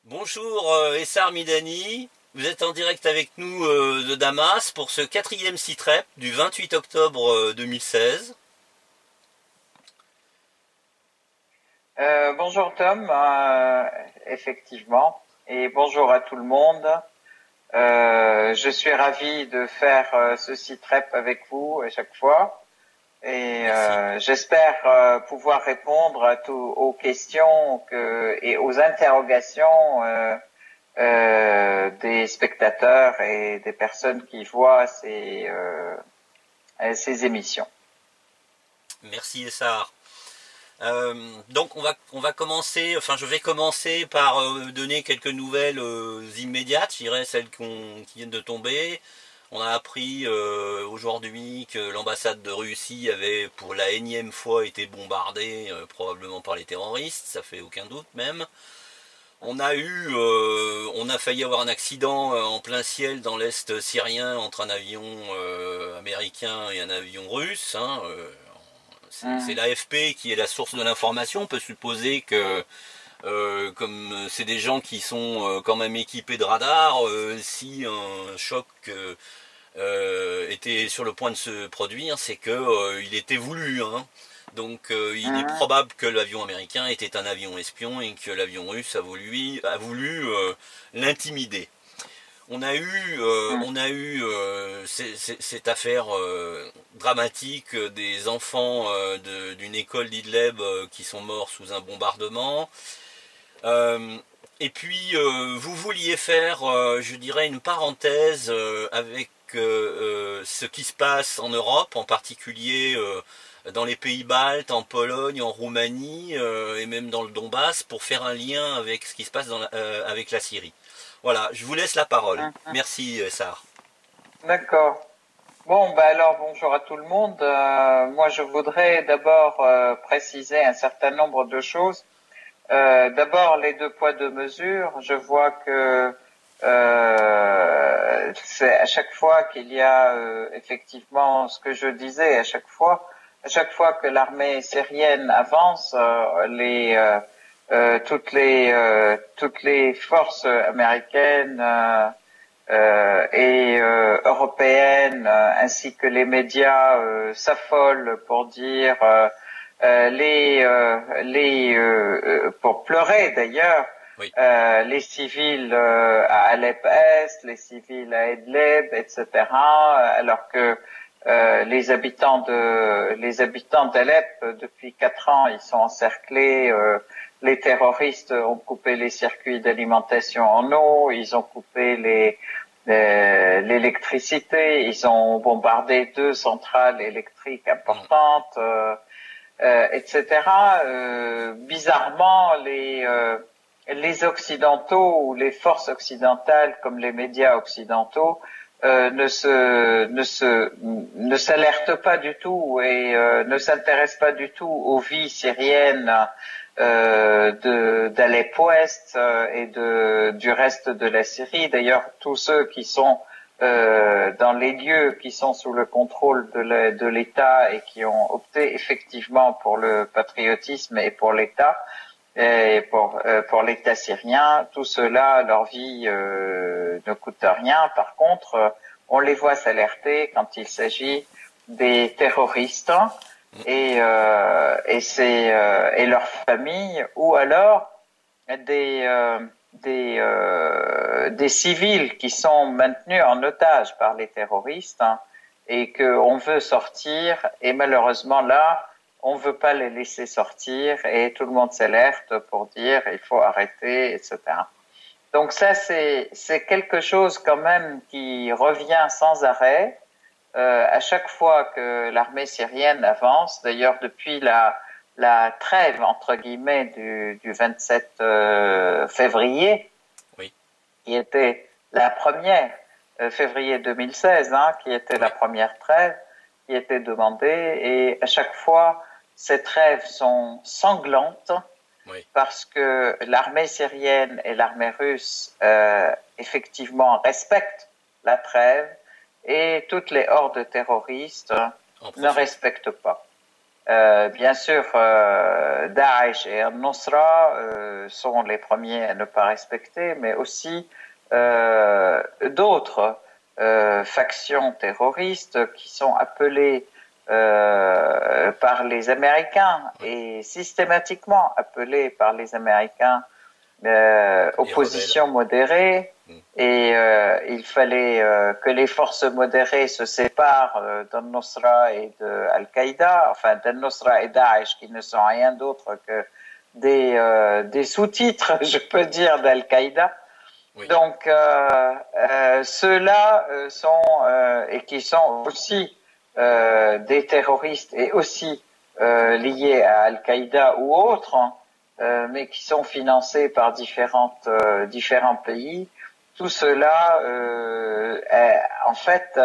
Bonjour Essar Midani, vous êtes en direct avec nous de Damas pour ce quatrième site-rep du 28 octobre 2016. Bonjour Tom, effectivement, et bonjour à tout le monde. Je suis ravi de faire ce site rep avec vous à chaque fois et Merci. j'espère pouvoir répondre aux questions et aux interrogations des spectateurs et des personnes qui voient ces émissions. Merci Essar. Donc on va commencer, enfin je vais commencer par donner quelques nouvelles immédiates, je dirais celles qui viennent de tomber. On a appris aujourd'hui que l'ambassade de Russie avait pour la énième fois été bombardée, probablement par les terroristes, ça fait aucun doute même. On a failli avoir un accident en plein ciel dans l'est syrien entre un avion américain et un avion russe. Hein, c'est Hum, l'AFP qui est la source de l'information. On peut supposer que, comme c'est des gens qui sont quand même équipés de radars, si un choc était sur le point de se produire, c'est que il était voulu. Hein. Donc il est hum, probable que l'avion américain était un avion espion et que l'avion russe a voulu l'intimider. Cette affaire dramatique des enfants d'une école d'Idleb qui sont morts sous un bombardement. Euh, et puis vous vouliez faire, je dirais, une parenthèse avec ce qui se passe en Europe, en particulier dans les pays baltes, en Pologne, en Roumanie et même dans le Donbass, pour faire un lien avec ce qui se passe avec la Syrie. Voilà, je vous laisse la parole. hum. Merci, Sarah. D'accord. Bon, bah alors bonjour à tout le monde. Moi, je voudrais d'abord préciser un certain nombre de choses. D'abord, les deux poids deux mesures. Je vois que c'est à chaque fois qu'il y a effectivement ce que je disais à chaque fois que l'armée syrienne avance, toutes les forces américaines et européennes ainsi que les médias s'affolent pour dire pour pleurer d'ailleurs Oui. les civils à Alep-Est, les civils à Idlib, etc. Alors que les habitants d'Alep depuis 4 ans, ils sont encerclés. Les terroristes ont coupé les circuits d'alimentation en eau, ils ont coupé l'électricité, ils ont bombardé 2 centrales électriques Mm. importantes, etc. Bizarrement, les Occidentaux ou les forces occidentales, comme les médias occidentaux, ne s'alertent pas du tout et ne s'intéressent pas du tout aux vies syriennes d'Alep Ouest et du reste de la Syrie. D'ailleurs, tous ceux qui sont dans les lieux qui sont sous le contrôle de l'État et qui ont opté effectivement pour le patriotisme et pour l'État et pour l'État syrien, tout cela, leur vie ne coûte rien. Par contre, on les voit s'alerter quand il s'agit des terroristes et leurs familles, ou alors des des civils qui sont maintenus en otage par les terroristes et qu'on veut sortir, et malheureusement là on ne veut pas les laisser sortir et tout le monde s'alerte pour dire il faut arrêter, etc. Donc ça c'est quelque chose quand même qui revient sans arrêt à chaque fois que l'armée syrienne avance. D'ailleurs, depuis la trêve entre guillemets du 27 février, Oui, qui était la première février 2016, qui était la oui, première trêve qui était demandée, et à chaque fois ces trêves sont sanglantes oui. parce que l'armée syrienne et l'armée russe effectivement respectent la trêve et toutes les hordes terroristes En ne profite. respectent pas. Bien sûr, Daesh et Al-Nusra sont les premiers à ne pas respecter, mais aussi d'autres factions terroristes qui sont appelées par les Américains et systématiquement appelées par les Américains opposition modérée. Et il fallait que les forces modérées se séparent d'Al-Nusra et de Al-Qaïda, enfin d'Al-Nusra et Daesh, qui ne sont rien d'autre que des sous-titres, je peux dire, d'Al-Qaïda. Oui. Donc ceux-là sont et qui sont aussi des terroristes et aussi liés à Al-Qaïda ou autres, mais qui sont financés par différents pays. Tout cela, en fait,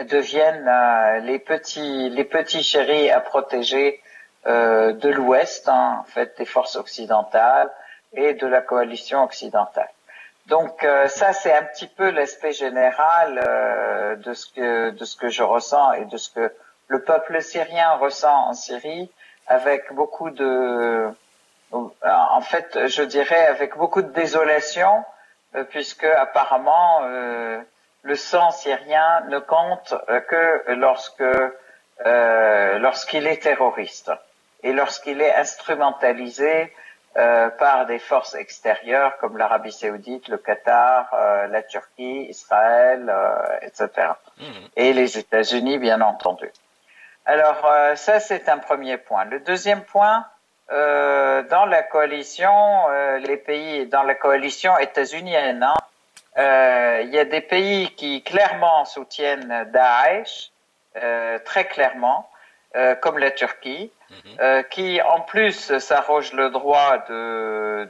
deviennent les petits chéris à protéger de l'Ouest, en fait, des forces occidentales et de la coalition occidentale. Donc ça, c'est un petit peu l'aspect général de ce que je ressens et de ce que le peuple syrien ressent en Syrie, avec beaucoup en fait, je dirais, avec beaucoup de désolation. Puisque apparemment le sang syrien ne compte que lorsqu'il est terroriste et lorsqu'il est instrumentalisé par des forces extérieures comme l'Arabie Saoudite, le Qatar, la Turquie, Israël, etc. Et les États-Unis, bien entendu. Alors ça, c'est un premier point. Le deuxième point, dans la coalition, les pays dans la coalition états-unienne, il y a des pays qui clairement soutiennent Daesh, très clairement, comme la Turquie, qui en plus s'arroge le droit de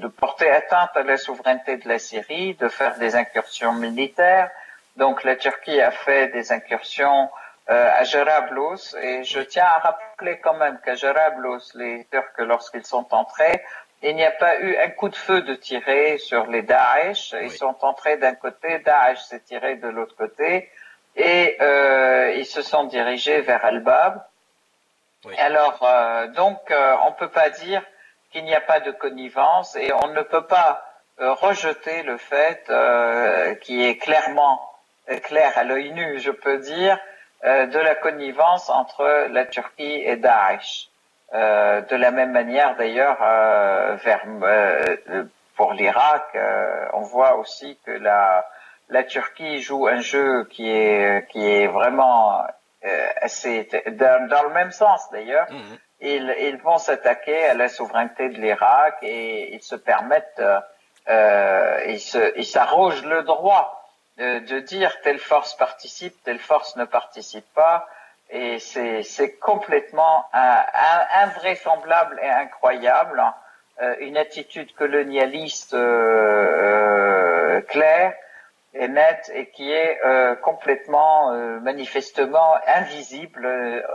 porter atteinte à la souveraineté de la Syrie, de faire des incursions militaires. Donc la Turquie a fait des incursions à Jarablus, et je tiens à rappeler quand même qu'à Jarablus, les Turcs, lorsqu'ils sont entrés, il n'y a pas eu un coup de feu de tirer sur les Daesh. Ils sont entrés d'un côté, Daesh s'est tiré de l'autre côté, et ils se sont dirigés vers Al-Bab. Alors, donc, on peut pas dire qu'il n'y a pas de connivence, et on ne peut pas rejeter le fait qui est clairement clair à l'œil nu, je peux dire, de la connivence entre la Turquie et Daesh. De la même manière, d'ailleurs, pour l'Irak, on voit aussi que la Turquie joue un jeu qui est vraiment assez dans le même sens d'ailleurs. Ils vont s'attaquer à la souveraineté de l'Irak et ils se permettent, ils s'arrogent le droit de dire telle force participe, telle force ne participe pas, et c'est complètement invraisemblable et incroyable, une attitude colonialiste claire et nette, et qui est complètement manifestement invisible,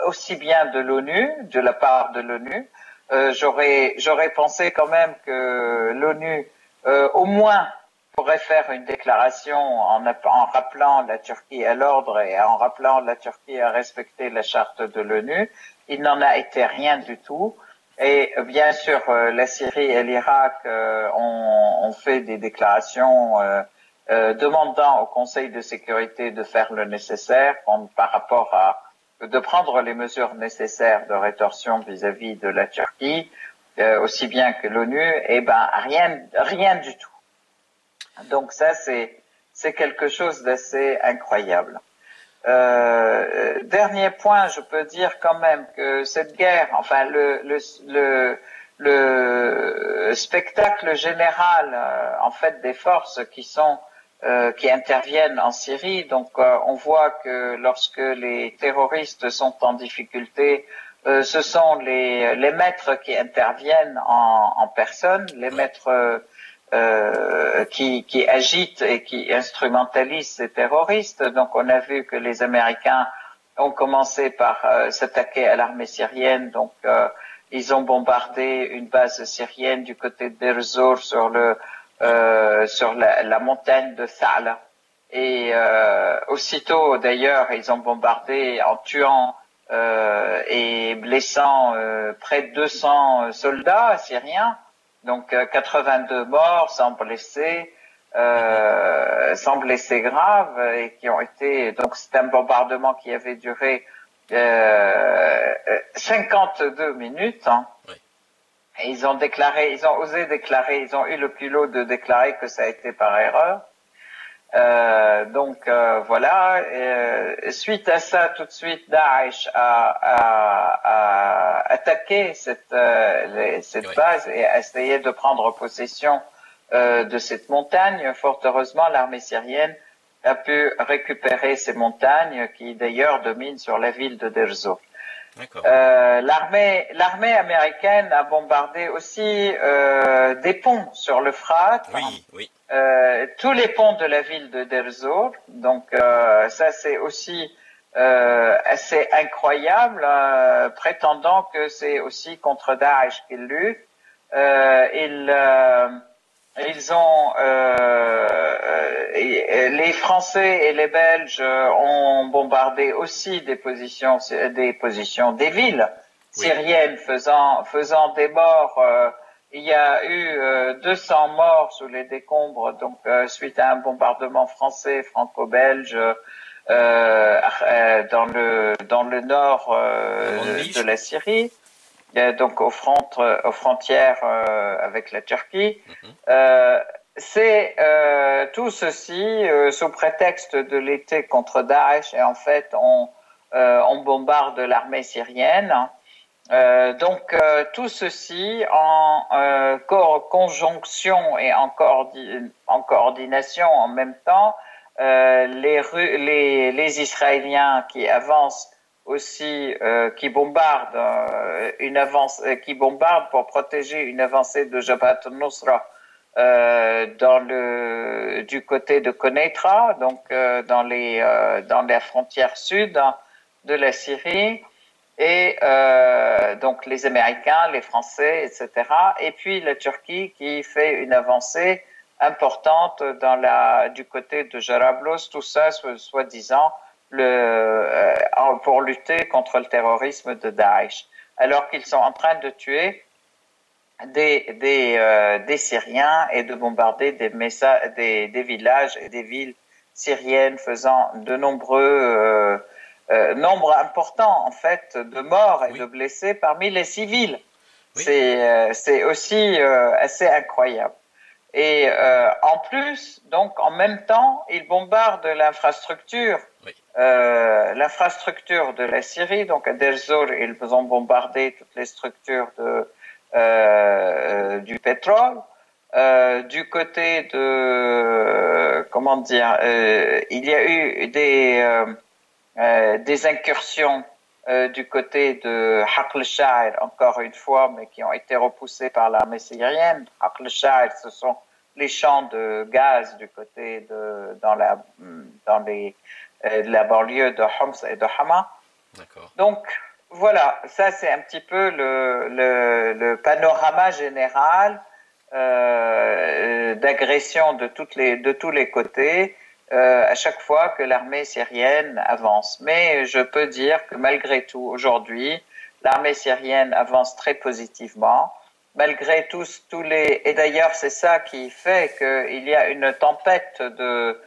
aussi bien de l'ONU, de la part de l'ONU. J'aurais pensé quand même que l'ONU au moins pourrait faire une déclaration en rappelant la Turquie à l'ordre et en rappelant la Turquie à respecter la charte de l'ONU. Il n'en a été rien du tout. Et bien sûr, la Syrie et l'Irak ont fait des déclarations demandant au Conseil de sécurité de faire le nécessaire par rapport à de prendre les mesures nécessaires de rétorsion vis-à-vis de la Turquie, aussi bien que l'ONU. Eh ben rien du tout. Donc ça, c'est quelque chose d'assez incroyable. Dernier point, je peux dire quand même que cette guerre, enfin le spectacle général, en fait, des forces qui interviennent en Syrie. Donc, on voit que lorsque les terroristes sont en difficulté, ce sont les maîtres qui interviennent en personne, les maîtres qui agitent et qui instrumentalisent ces terroristes. Donc on a vu que les Américains ont commencé par s'attaquer à l'armée syrienne. Donc ils ont bombardé une base syrienne du côté de Deir ez-Zor sur la montagne de Tha'la. Et aussitôt d'ailleurs ils ont bombardé en tuant et blessant près de 200 soldats syriens, donc 82 morts sans blessés graves, et qui ont été, donc c'est un bombardement qui avait duré 52 minutes. Hein. Oui. Et ils ont osé déclarer, ils ont eu le culot de déclarer que ça a été par erreur. Voilà. Suite à ça, tout de suite, Daesh a attaqué cette Oui. base et a essayé de prendre possession de cette montagne. Fort heureusement, l'armée syrienne a pu récupérer ces montagnes qui d'ailleurs dominent sur la ville de Deir Zur. L'armée américaine a bombardé aussi des ponts sur l'Euphrate. Oui, oui. Tous les ponts de la ville de Deir Zur. Donc ça c'est aussi assez incroyable, prétendant que c'est aussi contre Daesh qu'ils luttent. Les Français et les Belges ont bombardé aussi des des villes syriennes, faisant des morts. Il y a eu 200 morts sous les décombres, donc suite à un bombardement français, franco-belge, dans le nord de la Syrie. Donc aux frontières avec la Turquie. C'est tout ceci sous prétexte de l'été contre Daesh, et en fait on bombarde l'armée syrienne. Tout ceci en conjonction et en coordination en même temps. Les Israéliens qui avancent aussi, qui bombardent pour protéger une avancée de Jabhat al-Nusra du côté de Koneitra, donc dans la frontière sud de la Syrie, et donc les Américains, les Français, etc. Et puis la Turquie qui fait une avancée importante du côté de Jarablos, tout ça soi-disant pour lutter contre le terrorisme de Daesh, alors qu'ils sont en train de tuer des Syriens et de bombarder des villages et des villes syriennes, faisant de nombreux nombre important en fait de morts et de blessés parmi les civils. Oui. C'est aussi assez incroyable. Et en plus, donc en même temps, ils bombardent l'infrastructure, l'infrastructure de la Syrie. Donc à Deir Zur, ils ont bombardé toutes les structures du pétrole. Du côté de il y a eu des incursions du côté de Haql al-Sha'ir, encore une fois, mais qui ont été repoussées par l'armée syrienne. Haql al-Sha'ir, ce sont les champs de gaz du côté dans la banlieue de Homs et de Hama. Donc voilà, ça c'est un petit peu le panorama général d'agression de tous les côtés. À chaque fois que l'armée syrienne avance. Mais je peux dire que malgré tout, aujourd'hui, l'armée syrienne avance très positivement. Malgré et d'ailleurs, c'est ça qui fait qu'il y a une tempête de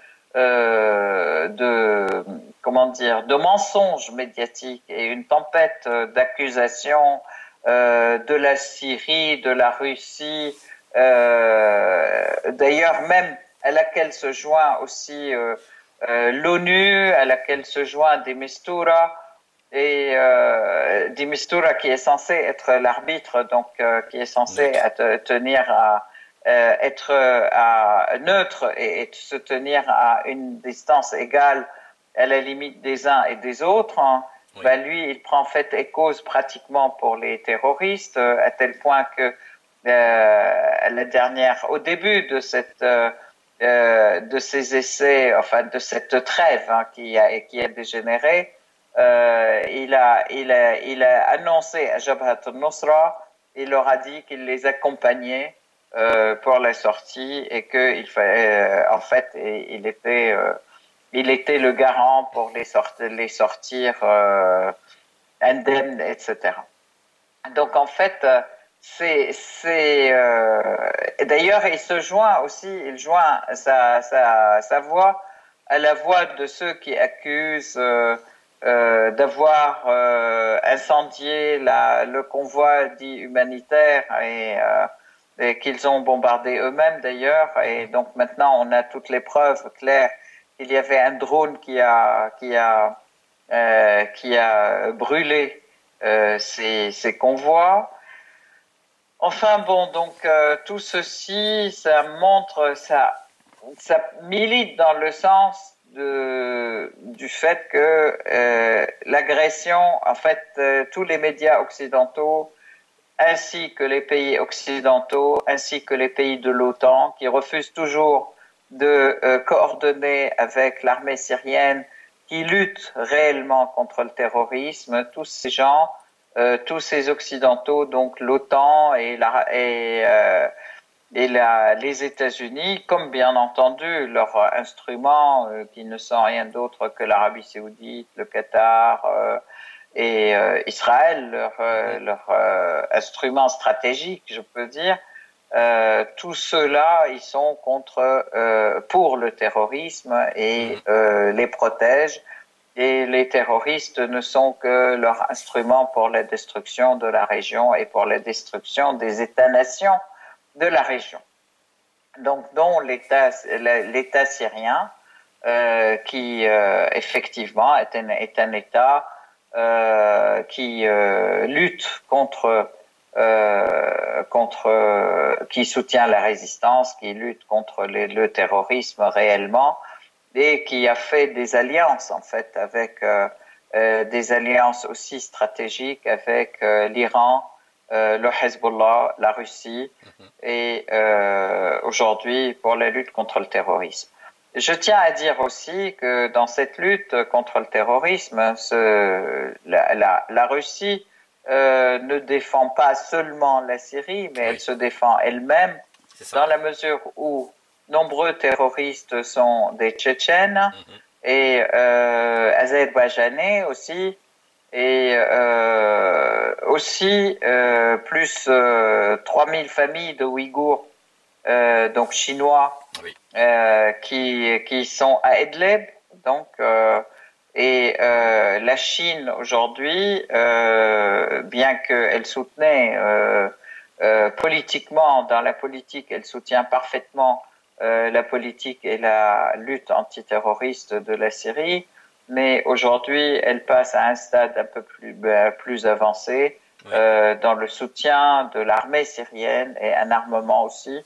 mensonges médiatiques et une tempête d'accusations de la Syrie, de la Russie, d'ailleurs même à laquelle se joint aussi l'ONU, à laquelle se joint de Mistura, et de Mistura qui est censé être l'arbitre, donc qui est censé être neutre et se tenir à une distance égale à la limite des uns et des autres. Hein. Ben lui, il prend fait et cause pratiquement pour les terroristes, à tel point que au début de ces essais, enfin de cette trêve qui a dégénéré, il a annoncé à Jabhat al-Nusra, il leur a dit qu'il les accompagnait pour la sortie, et qu'il fallait, en fait, il était le garant pour les sortir indemne, etc. Donc en fait, d'ailleurs, il se joint aussi, il joint sa voix à la voix de ceux qui accusent d'avoir incendié le convoi dit humanitaire et qu'ils ont bombardé eux-mêmes d'ailleurs. Et donc maintenant, on a toutes les preuves claires qu'il y avait un drone qui a brûlé ces convois. Enfin bon, donc tout ceci, ça montre, ça milite dans le sens du fait que l'agression, en fait, tous les médias occidentaux, ainsi que les pays occidentaux, ainsi que les pays de l'OTAN, qui refusent toujours de coordonner avec l'armée syrienne, qui lutte réellement contre le terrorisme, tous ces gens, tous ces occidentaux, donc l'OTAN et les États-Unis, comme bien entendu leurs instruments qui ne sont rien d'autre que l'Arabie saoudite, le Qatar et Israël, leurs instruments stratégiques, je peux dire, tous ceux-là, ils sont pour le terrorisme et les protègent. Et les terroristes ne sont que leur instrument pour la destruction de la région et pour la destruction des États-nations de la région. Donc, dont l'État syrien, qui effectivement est un État qui lutte qui soutient la résistance, qui lutte contre le terrorisme réellement, et qui a fait des alliances en fait avec des alliances aussi stratégiques avec l'Iran, le Hezbollah, la Russie et aujourd'hui pour la lutte contre le terrorisme. Je tiens à dire aussi que dans cette lutte contre le terrorisme, la Russie ne défend pas seulement la Syrie, mais elle se défend elle-même dans la mesure où nombreux terroristes sont des Tchétchènes et Azerbaïdjanais aussi, et aussi plus 3000 familles de Ouïghours, donc chinois, qui sont à Idlib, donc et la Chine aujourd'hui, bien qu'elle soutenait politiquement, dans la politique, elle soutient parfaitement la politique et la lutte antiterroriste de la Syrie, mais aujourd'hui, elle passe à un stade un peu plus avancé dans le soutien de l'armée syrienne et un armement aussi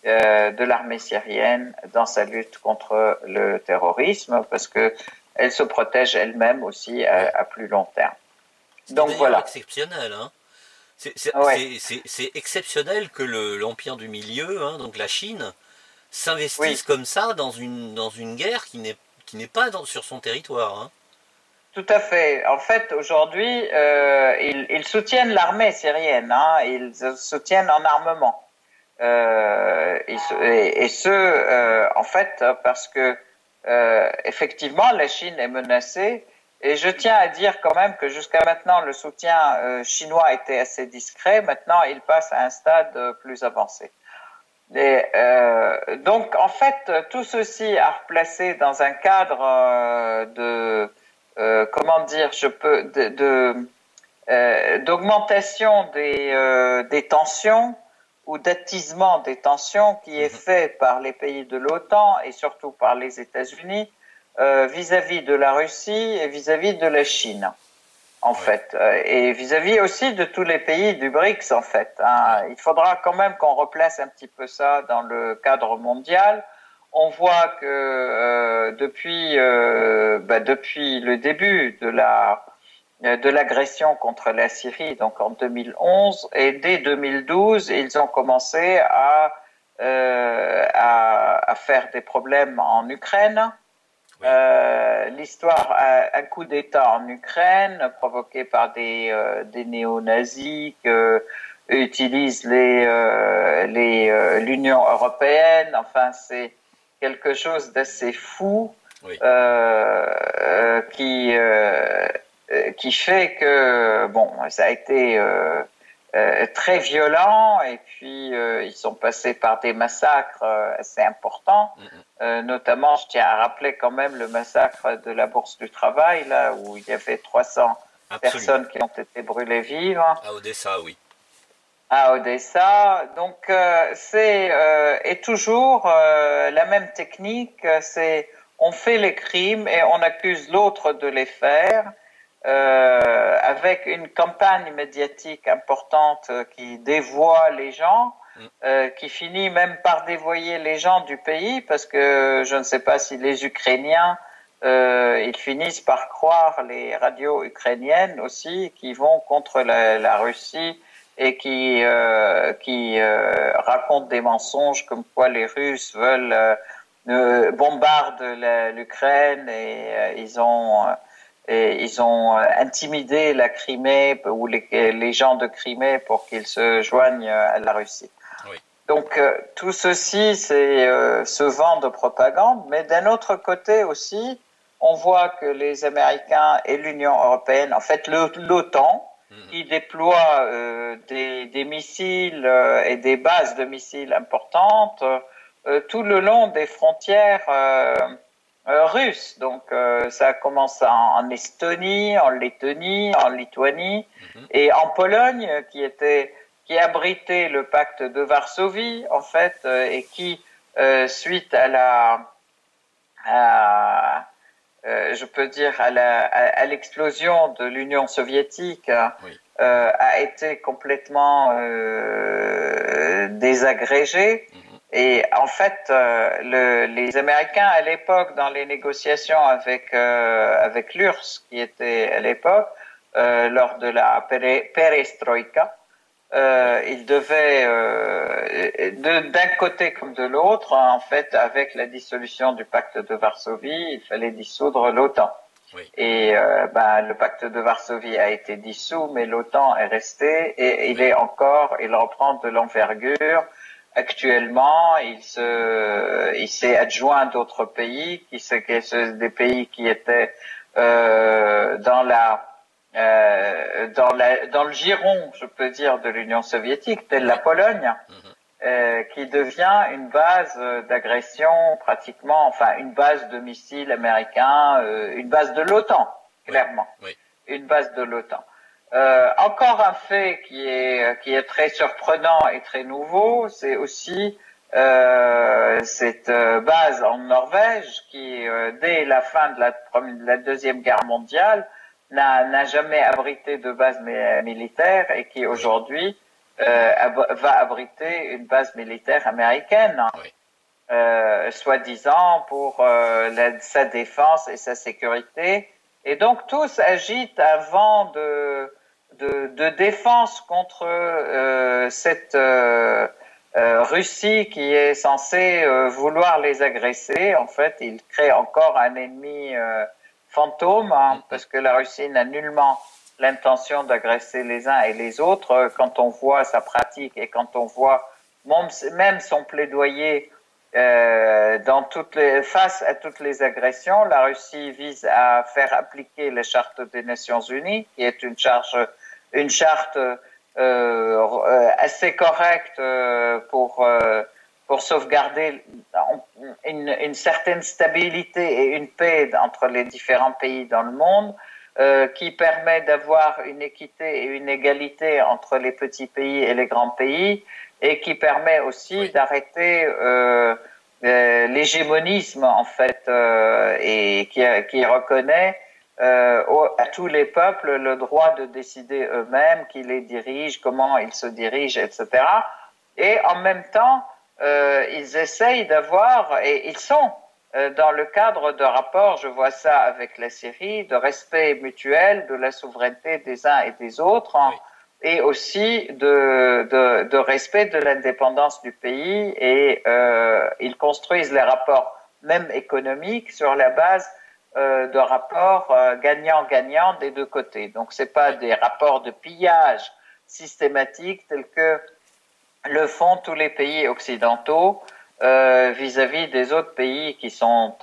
de l'armée syrienne dans sa lutte contre le terrorisme, parce que elle se protège elle-même aussi à plus long terme. Donc voilà. Exceptionnel, hein. C'est exceptionnel que l'Empire du Milieu, hein, donc la Chine, s'investissent comme ça dans une guerre qui n'est pas sur son territoire. Hein. Tout à fait. En fait, aujourd'hui, ils soutiennent l'armée syrienne, hein, ils soutiennent en armement. En fait, parce que effectivement, la Chine est menacée. Et je tiens à dire quand même que jusqu'à maintenant, le soutien chinois était assez discret. Maintenant, il passe à un stade plus avancé. Et, donc, en fait, tout ceci a replacé dans un cadre comment dire, d'augmentation des tensions ou d'attisement des tensions qui est fait par les pays de l'OTAN et surtout par les États-Unis vis-à-vis de la Russie et vis-à-vis de la Chine. En fait, et vis-à-vis aussi de tous les pays du BRICS, en fait. Hein. Il faudra quand même qu'on replace un petit peu ça dans le cadre mondial. On voit que depuis le début de l'agression contre la Syrie, donc en 2011, et dès 2012, ils ont commencé à faire des problèmes en Ukraine. L'histoire, un coup d'État en Ukraine provoqué par des néo-nazis que utilisent l'Union européenne. Enfin, c'est quelque chose d'assez fou qui qui fait que, bon, ça a été très violent, et puis ils sont passés par des massacres assez importants. Notamment, je tiens à rappeler quand même le massacre de la Bourse du Travail, là où il y avait 300 personnes qui ont été brûlées vives. À Odessa, oui. À Odessa. Donc, c'est et toujours la même technique, c'est on fait les crimes et on accuse l'autre de les faire. Avec une campagne médiatique importante qui dévoie les gens, qui finit même par dévoyer les gens du pays, parce que je ne sais pas si les Ukrainiens, ils finissent par croire les radios ukrainiennes aussi, qui vont contre la Russie et qui racontent des mensonges comme quoi les Russes veulent bombardent l'Ukraine et ils ont intimidé la Crimée ou les gens de Crimée pour qu'ils se joignent à la Russie. Oui. Donc tout ceci, c'est ce vent de propagande, mais d'un autre côté aussi, on voit que les Américains et l'Union européenne, en fait l'OTAN, qui déploie des missiles et des bases de missiles importantes tout le long des frontières russe. Donc ça a commencé en Estonie, en Lettonie, en Lituanie et en Pologne qui abritait le pacte de Varsovie en fait et qui suite à je peux dire à l'explosion de l'Union soviétique a été complètement désagrégé. Et en fait, les Américains à l'époque, dans les négociations avec l'URSS, qui était à l'époque lors de la perestroïka, ils devaient d'un côté comme de l'autre, en fait, avec la dissolution du pacte de Varsovie, il fallait dissoudre l'OTAN. Oui. Et le pacte de Varsovie a été dissous, mais l'OTAN est resté et il reprend de l'envergure. Actuellement, il s'est adjoint d'autres pays, des pays qui étaient dans le giron, je peux dire, de l'Union soviétique, telle la Pologne, qui devient une base d'agression pratiquement, enfin une base de missiles américains, une base de l'OTAN, clairement, une base de l'OTAN. Encore un fait qui est très surprenant et très nouveau, c'est aussi cette base en Norvège qui, dès la fin de la Deuxième Guerre mondiale, n'a jamais abrité de base militaire et qui aujourd'hui va abriter une base militaire américaine, soi-disant pour sa défense et sa sécurité. Et donc tous agitent un vent de défense contre cette Russie qui est censée vouloir les agresser. En fait, ils créent encore un ennemi fantôme, parce que la Russie n'a nullement l'intention d'agresser les uns et les autres. Quand on voit sa pratique et quand on voit même son plaidoyer face à toutes les agressions, la Russie vise à faire appliquer la Charte des Nations Unies, qui est une charte assez correcte pour sauvegarder une certaine stabilité et une paix entre les différents pays dans le monde, qui permet d'avoir une équité et une égalité entre les petits pays et les grands pays, et qui permet aussi d'arrêter l'hégémonisme en fait, et qui reconnaît à tous les peuples le droit de décider eux-mêmes qui les dirigent, comment ils se dirigent, etc. Et en même temps, ils essayent d'avoir, et ils sont dans le cadre de rapports, je vois ça avec la Syrie, de respect mutuel de la souveraineté des uns et des autres, et aussi de respect de l'indépendance du pays, et ils construisent les rapports, même économiques, sur la base de rapports gagnant-gagnant des deux côtés. Donc c'est pas des rapports de pillage systématique tels que le font tous les pays occidentaux, vis-à-vis des autres pays qui sont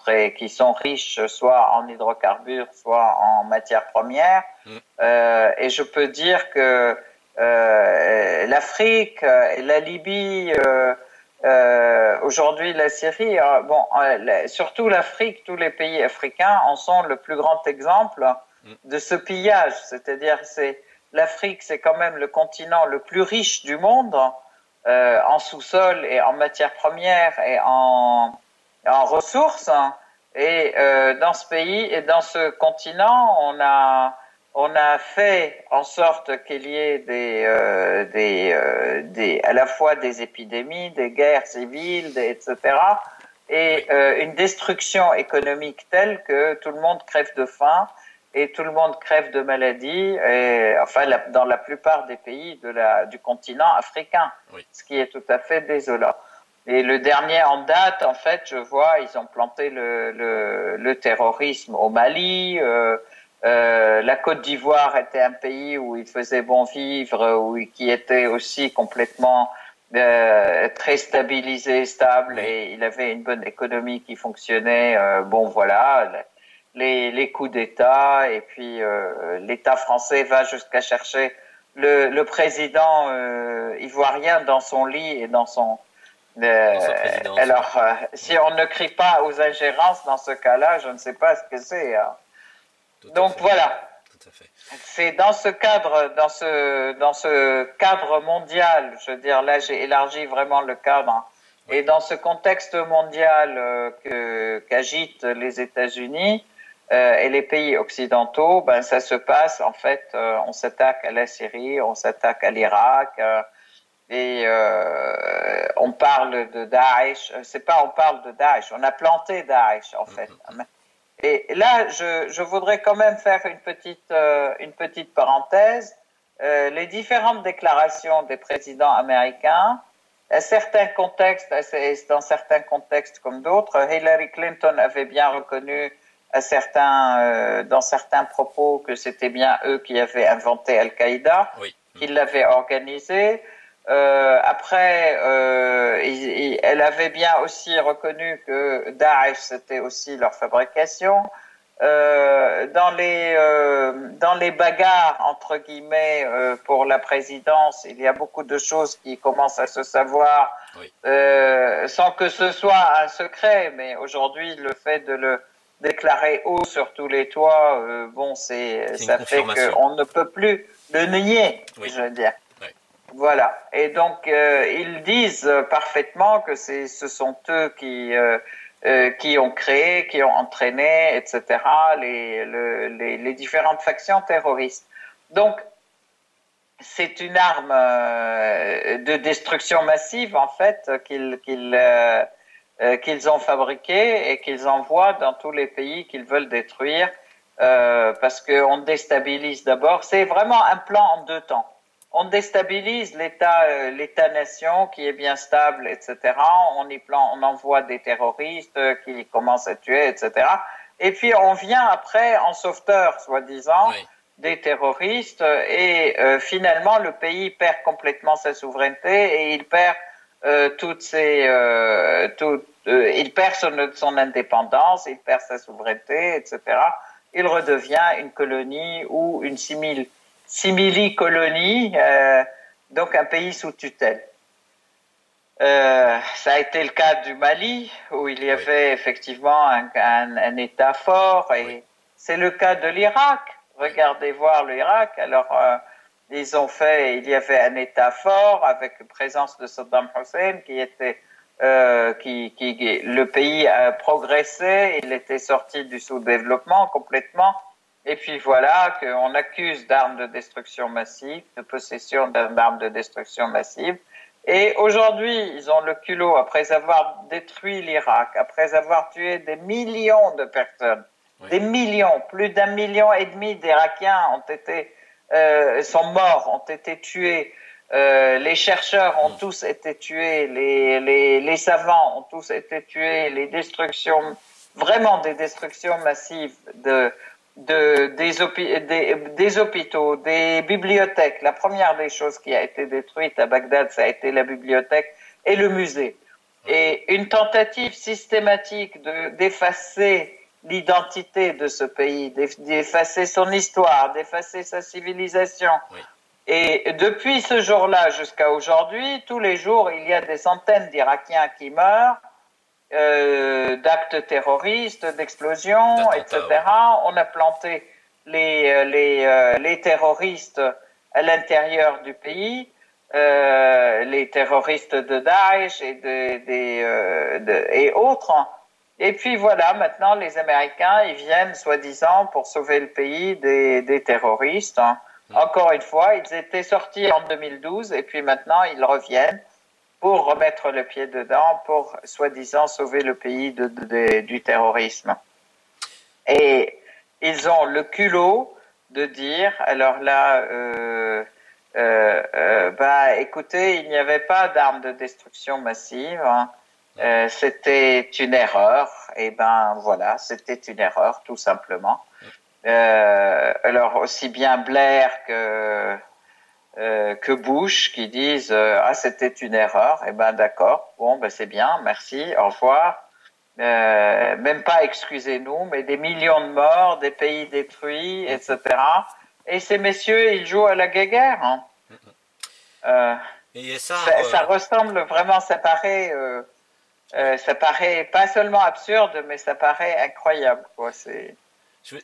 riches, soit en hydrocarbures, soit en matières premières. Et je peux dire que l'Afrique et la Libye, aujourd'hui la Syrie, surtout l'Afrique, tous les pays africains en sont le plus grand exemple de ce pillage. C'est-à-dire, l'Afrique, c'est quand même le continent le plus riche du monde. En sous-sol et en matières premières et en ressources. Et dans ce pays et dans ce continent, on a fait en sorte qu'il y ait à la fois des épidémies, des guerres civiles, etc. Et une destruction économique telle que tout le monde crève de faim et tout le monde crève de maladies, dans la plupart des pays du continent africain, ce qui est tout à fait désolant. Et le dernier en date, en fait, je vois, ils ont planté le terrorisme au Mali. La Côte d'Ivoire était un pays où il faisait bon vivre, qui était aussi complètement très stabilisé, stable, et il avait une bonne économie qui fonctionnait. Les coups d'État, et puis l'État français va jusqu'à chercher le président ivoirien dans son lit et dans son... si on ne crie pas aux ingérences dans ce cas-là, je ne sais pas ce que c'est. Hein. Donc voilà. Tout à fait. C'est dans ce cadre, dans ce cadre mondial, je veux dire, là j'ai élargi vraiment le cadre, hein, et dans ce contexte mondial qu'agitent les États-Unis, et les pays occidentaux, ça se passe, en fait, on s'attaque à la Syrie, on s'attaque à l'Irak, et on parle de Daesh. On parle de Daesh, on a planté Daesh, en fait. Et là, je voudrais quand même faire une petite parenthèse. Les différentes déclarations des présidents américains, dans certains contextes comme d'autres, Hillary Clinton avait bien reconnu dans certains propos que c'était bien eux qui avaient inventé Al-Qaïda, qui l'avaient organisé. Après, elle avait bien aussi reconnu que Daesh, c'était aussi leur fabrication. Dans les bagarres, entre guillemets, pour la présidence, il y a beaucoup de choses qui commencent à se savoir, sans que ce soit un secret, mais aujourd'hui, le fait de le déclaré haut sur tous les toits, ça fait qu'on ne peut plus le nier, je veux dire. Voilà. Et donc, ils disent parfaitement que ce sont eux qui ont créé, qui ont entraîné, etc., les différentes factions terroristes. Donc, c'est une arme de destruction massive, en fait, qu'ils ont fabriqué et qu'ils envoient dans tous les pays qu'ils veulent détruire, parce qu'on déstabilise d'abord. C'est vraiment un plan en deux temps. On déstabilise l'État-nation qui est bien stable, etc. On envoie des terroristes qui commencent à tuer, etc. Et puis on vient après en sauveteur, soi-disant, des terroristes, et finalement le pays perd complètement sa souveraineté et il perd il perd son indépendance, il perd sa souveraineté, etc. Il redevient une colonie ou une simili-colonie, donc un pays sous tutelle. Ça a été le cas du Mali, où il y avait effectivement un État fort, et c'est le cas de l'Irak. Regardez voir l'Irak. Alors, il y avait un État fort avec la présence de Saddam Hussein le pays a progressé, il était sorti du sous-développement complètement. Et puis voilà qu'on accuse d'armes de destruction massive, de possession d'armes de destruction massive. Et aujourd'hui, ils ont le culot, après avoir détruit l'Irak, après avoir tué des millions de personnes, des millions, plus d'1,5 million d'Irakiens sont morts, ont été tués. Les chercheurs ont tous été tués, les savants ont tous été tués, vraiment des destructions massives des hôpitaux, des bibliothèques. La première des choses qui a été détruite à Bagdad, ça a été la bibliothèque et le musée. et une tentative systématique d'effacer l'identité de ce pays, d'effacer son histoire, d'effacer sa civilisation. Oui. Et depuis ce jour-là jusqu'à aujourd'hui, tous les jours, il y a des centaines d'Irakiens qui meurent, d'actes terroristes, d'explosions, etc. Ouais. On a planté les terroristes à l'intérieur du pays, les terroristes de Daesh et autres. Et puis voilà, maintenant les Américains, ils viennent soi-disant pour sauver le pays des terroristes. Encore une fois, ils étaient sortis en 2012 et puis maintenant ils reviennent pour remettre le pied dedans, pour soi-disant sauver le pays du terrorisme. Et ils ont le culot de dire, alors là, écoutez, il n'y avait pas d'armes de destruction massive, hein. C'était une erreur. Et ben voilà, c'était une erreur, tout simplement. Alors aussi bien Blair que Bush qui disent c'était une erreur. Et ben d'accord, bon ben c'est bien, merci, au revoir. Même pas excusez-nous, mais des millions de morts, des pays détruits, etc. Et ces messieurs, ils jouent à la guéguerre. Hein. Et ça ressemble vraiment, ça paraît pas seulement absurde, mais ça paraît incroyable, quoi.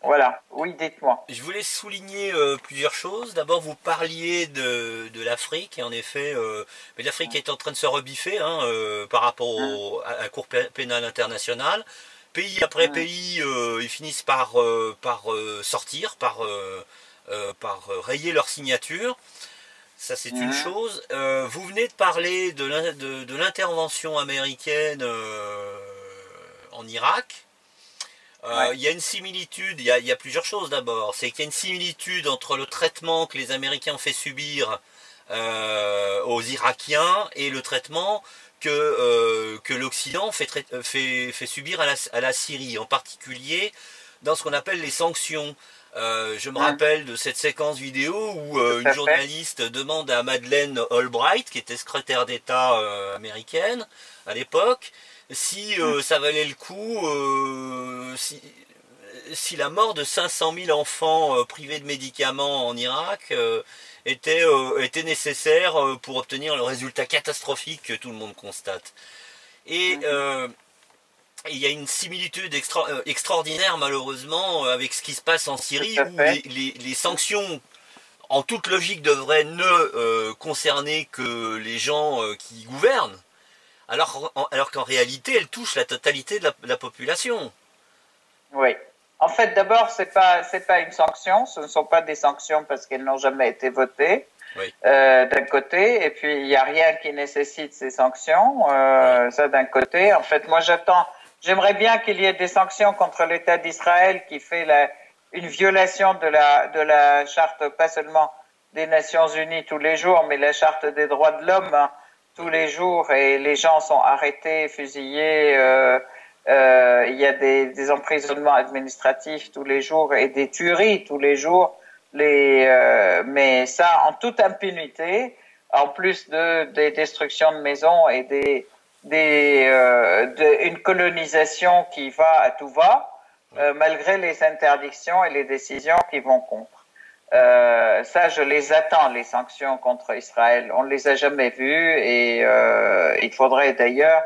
Voilà, oui, dites-moi. Je voulais souligner plusieurs choses. D'abord, vous parliez de l'Afrique, et en effet, mais l'Afrique est en train de se rebiffer par rapport à la Cour pénale internationale. Pays après pays, ils finissent par sortir, par rayer leur signature. Ça, c'est une chose. Vous venez de parler de l'intervention américaine en Irak. Il y a une similitude, il y a plusieurs choses d'abord. C'est qu'il y a une similitude entre le traitement que les Américains ont fait subir aux Irakiens et le traitement que l'Occident fait subir à la Syrie, en particulier dans ce qu'on appelle les sanctions. Je me rappelle de cette séquence vidéo où une journaliste demande à Madeleine Albright, qui était secrétaire d'État américaine à l'époque, si ça valait le coup, si la mort de 500 000 enfants privés de médicaments en Irak était nécessaire pour obtenir le résultat catastrophique que tout le monde constate. Et il y a une similitude extraordinaire malheureusement avec ce qui se passe en Syrie, où les sanctions en toute logique devraient ne concerner que les gens qui gouvernent, alors qu'en réalité, elle touche la totalité de la population. Oui. En fait, d'abord, c'est pas une sanction. Ce ne sont pas des sanctions parce qu'elles n'ont jamais été votées. Oui. D'un côté, et puis il n'y a rien qui nécessite ces sanctions. Ça, d'un côté. En fait, moi, j'aimerais bien qu'il y ait des sanctions contre l'État d'Israël qui fait une violation de la charte, pas seulement des Nations Unies tous les jours, mais la charte des droits de l'homme. Hein, tous les jours, et les gens sont arrêtés, fusillés, il y a des emprisonnements administratifs tous les jours et des tueries tous les jours, mais ça en toute impunité, en plus des destructions de maisons et une colonisation qui va à tout va, malgré les interdictions et les décisions qui vont contre. Ça, je les attends, les sanctions contre Israël. On ne les a jamais vues et il faudrait d'ailleurs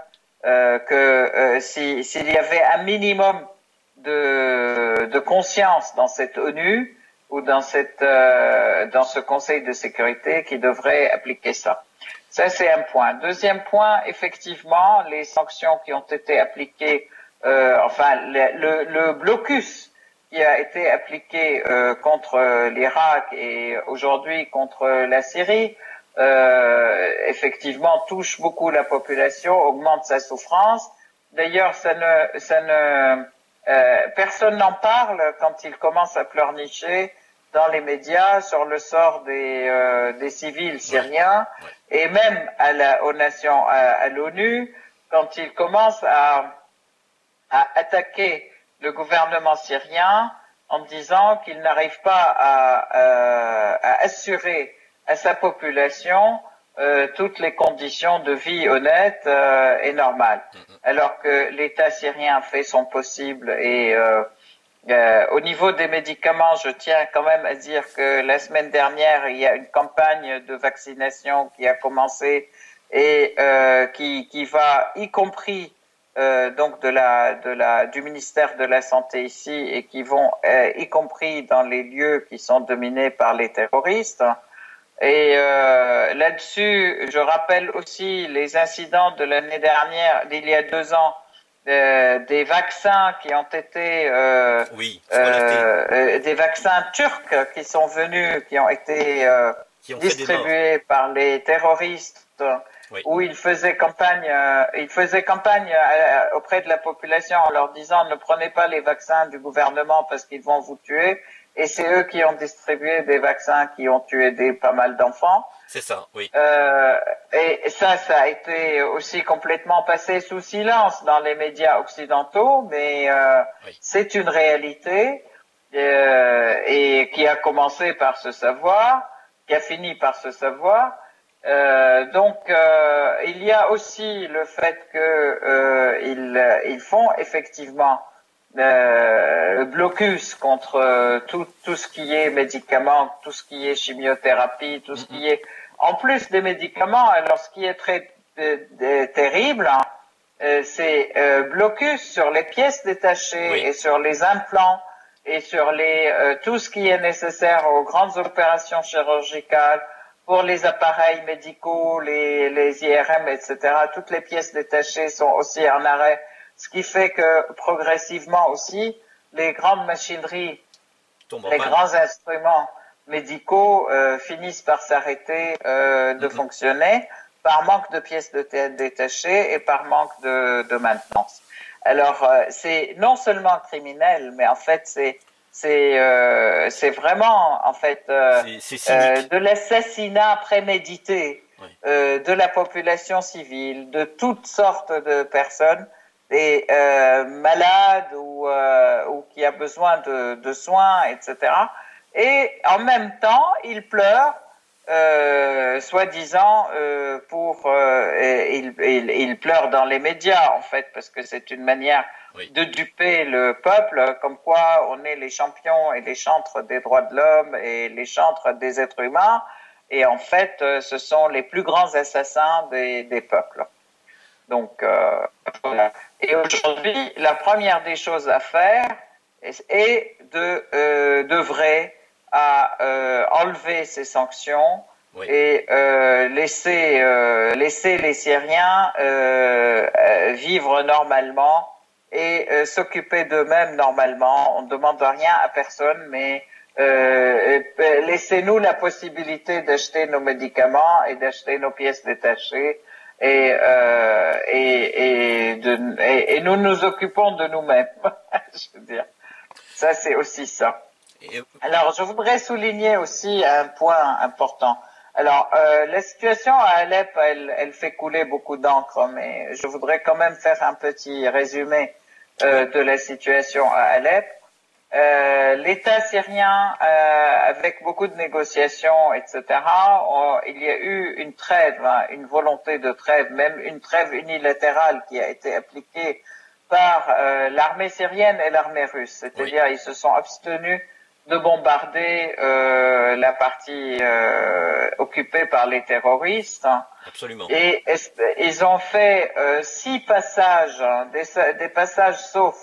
s'il y avait un minimum de conscience dans cette ONU ou dans ce Conseil de sécurité qui devrait appliquer ça. Ça, c'est un point. Deuxième point, effectivement, les sanctions qui ont été appliquées, le blocus qui a été appliqué contre l'Irak et aujourd'hui contre la Syrie, effectivement touche beaucoup la population, augmente sa souffrance. D'ailleurs, personne n'en parle quand il commence à pleurnicher dans les médias sur le sort des civils syriens et même aux nations, à l'ONU, quand il commence à attaquer le gouvernement syrien en disant qu'il n'arrive pas à assurer à sa population toutes les conditions de vie honnêtes et normales. Alors que l'État syrien fait son possible et au niveau des médicaments, je tiens quand même à dire que la semaine dernière, il y a une campagne de vaccination qui a commencé et qui va, y compris donc du ministère de la Santé ici, et qui vont, y compris dans les lieux qui sont dominés par les terroristes. Et là-dessus, je rappelle aussi les incidents de l'année dernière, d'il y a 2 ans, des vaccins qui ont été des vaccins turcs qui sont venus, qui ont été distribués par les terroristes, où ils faisaient campagne auprès de la population en leur disant ne prenez pas les vaccins du gouvernement parce qu'ils vont vous tuer. Et c'est eux qui ont distribué des vaccins qui ont tué pas mal d'enfants. C'est ça, oui. Et ça a été aussi complètement passé sous silence dans les médias occidentaux, mais c'est une réalité et qui a commencé par se savoir, qui a fini par se savoir. Donc, il y a aussi le fait que ils font effectivement blocus contre tout ce qui est médicaments, tout ce qui est chimiothérapie, tout ce qui est en plus des médicaments. Alors ce qui est très terrible, c'est blocus sur les pièces détachées et sur les implants et sur tout ce qui est nécessaire aux grandes opérations chirurgicales, pour les appareils médicaux, les IRM, etc. Toutes les pièces détachées sont aussi en arrêt. Ce qui fait que progressivement aussi, les grandes machineries, les grands instruments médicaux finissent par s'arrêter de fonctionner par manque de pièces détachées et par manque de maintenance. Alors, c'est non seulement criminel, mais en fait, c'est vraiment en fait de l'assassinat prémédité de la population civile, de toutes sortes de personnes, des malades ou qui a besoin de soins, etc. Et en même temps, ils pleurent, soi-disant, ils pleurent dans les médias, en fait, parce que c'est une manière de duper le peuple, comme quoi on est les champions et les chantres des droits de l'homme et les chantres des êtres humains, et en fait, ce sont les plus grands assassins des peuples. Donc, voilà. Et aujourd'hui, la première des choses à faire est d'œuvrer à enlever ces sanctions et laisser les Syriens vivre normalement et s'occuper d'eux-mêmes normalement. On ne demande rien à personne, mais laissez-nous la possibilité d'acheter nos médicaments et d'acheter nos pièces détachées. Et nous nous occupons de nous-mêmes. Je veux dire, ça c'est aussi ça. Alors, je voudrais souligner aussi un point important. Alors, la situation à Alep, elle fait couler beaucoup d'encre, mais je voudrais quand même faire un petit résumé de la situation à Alep. L'État syrien, avec beaucoup de négociations, etc., il y a eu une trêve, une volonté de trêve, même une trêve unilatérale qui a été appliquée par l'armée syrienne et l'armée russe. C'est-à-dire, ils se sont abstenus de bombarder la partie occupée par les terroristes. Absolument. Et ils ont fait 6 passages, des passages saufs,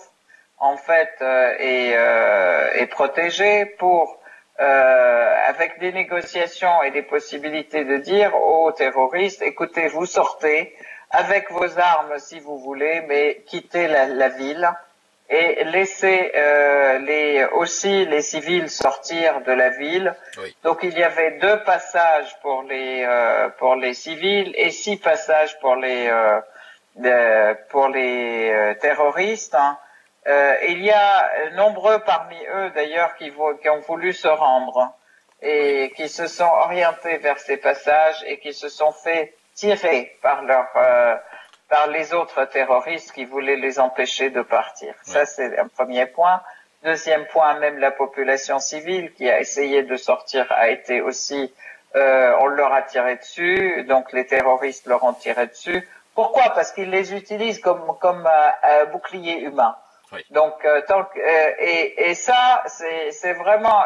en fait, est protégé pour, avec des négociations et des possibilités de dire aux terroristes, écoutez, vous sortez avec vos armes si vous voulez, mais quittez la ville et laissez aussi les civils sortir de la ville. Oui. Donc il y avait 2 passages pour les civils et 6 passages pour les terroristes. Il y a nombreux parmi eux d'ailleurs qui ont voulu se rendre et qui se sont orientés vers ces passages et qui se sont fait tirer par les autres terroristes qui voulaient les empêcher de partir. Ça, c'est un premier point. Deuxième point, même la population civile qui a essayé de sortir a été aussi on leur a tiré dessus, donc les terroristes leur ont tiré dessus. Pourquoi? Parce qu'ils les utilisent comme un bouclier humain. Oui. Donc et ça c'est vraiment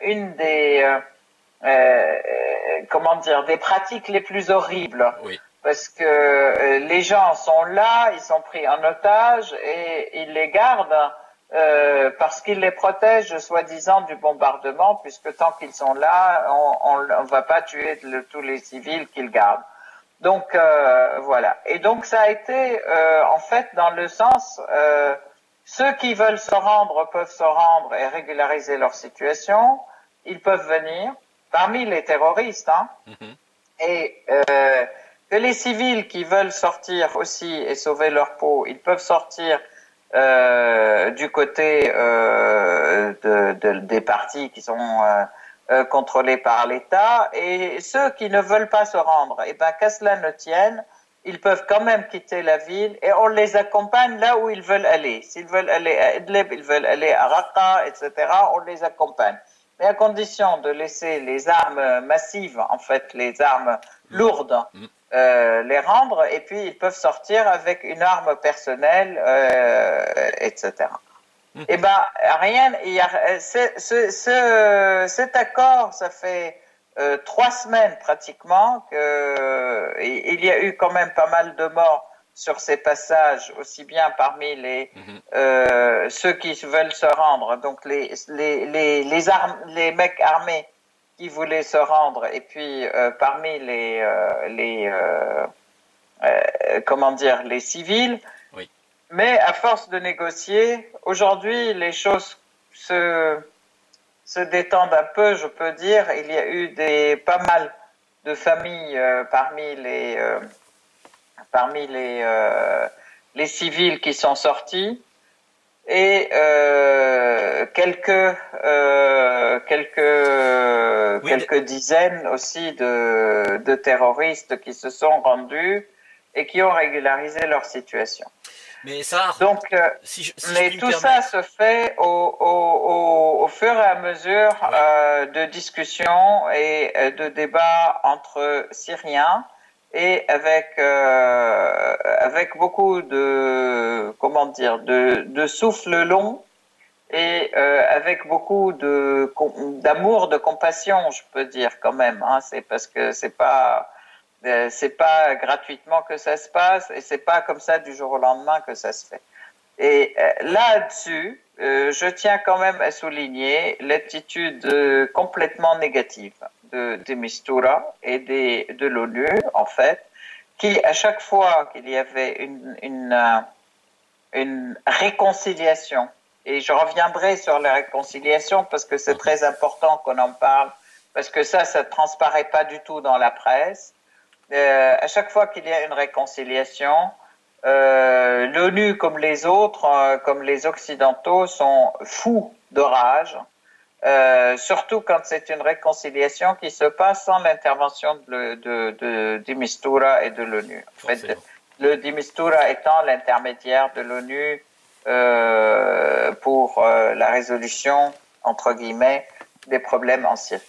une des comment dire, des pratiques les plus horribles. Oui. Parce que les gens sont là, ils sont pris en otage et ils les gardent parce qu'ils les protègent, soi-disant, du bombardement, puisque tant qu'ils sont là, on ne va pas tuer tous les civils qu'ils gardent. Donc voilà. Et donc ça a été en fait dans le sens ceux qui veulent se rendre peuvent se rendre et régulariser leur situation. Ils peuvent venir parmi les terroristes, hein. Et que les civils qui veulent sortir aussi et sauver leur peau, ils peuvent sortir du côté des partis qui sont contrôlés par l'État, et ceux qui ne veulent pas se rendre, et ben qu'à cela ne tienne, ils peuvent quand même quitter la ville et on les accompagne là où ils veulent aller. S'ils veulent aller à Idlib, ils veulent aller à Raqqa, etc., on les accompagne. Mais à condition de laisser les armes massives, en fait, les armes lourdes, les rendre, et puis ils peuvent sortir avec une arme personnelle, etc. Eh ben, rien, cet accord, ça fait 3 semaines pratiquement il y a eu quand même pas mal de morts sur ces passages, aussi bien parmi ceux qui veulent se rendre, donc les mecs armés qui voulaient se rendre, et puis parmi comment dire, les civils. Oui. Mais à force de négocier, aujourd'hui les choses se détendent un peu, je peux dire. Il y a eu pas mal de familles parmi les civils qui sont sortis, et quelques dizaines aussi de terroristes qui se sont rendus et qui ont régularisé leur situation. Mais ça, donc, tout ça se fait au fur et à mesure de discussions et de débats entre Syriens, et avec beaucoup de, comment dire, de souffle long, et avec beaucoup d'amour, de compassion, je peux dire quand même, hein. C'est parce que c'est pas gratuitement que ça se passe, et c'est pas comme ça du jour au lendemain que ça se fait. Et là-dessus, je tiens quand même à souligner l'attitude complètement négative de Mistura et de l'ONU, en fait, qui, à chaque fois qu'il y avait une réconciliation, et je reviendrai sur la réconciliation parce que c'est très important qu'on en parle, parce que ça transparaît pas du tout dans la presse. À chaque fois qu'il y a une réconciliation, l'ONU, comme les autres, comme les Occidentaux, sont fous de rage, surtout quand c'est une réconciliation qui se passe sans l'intervention de Mistura et de l'ONU. En fait, le de Mistura étant l'intermédiaire de l'ONU pour la résolution, entre guillemets, des problèmes en Syrie.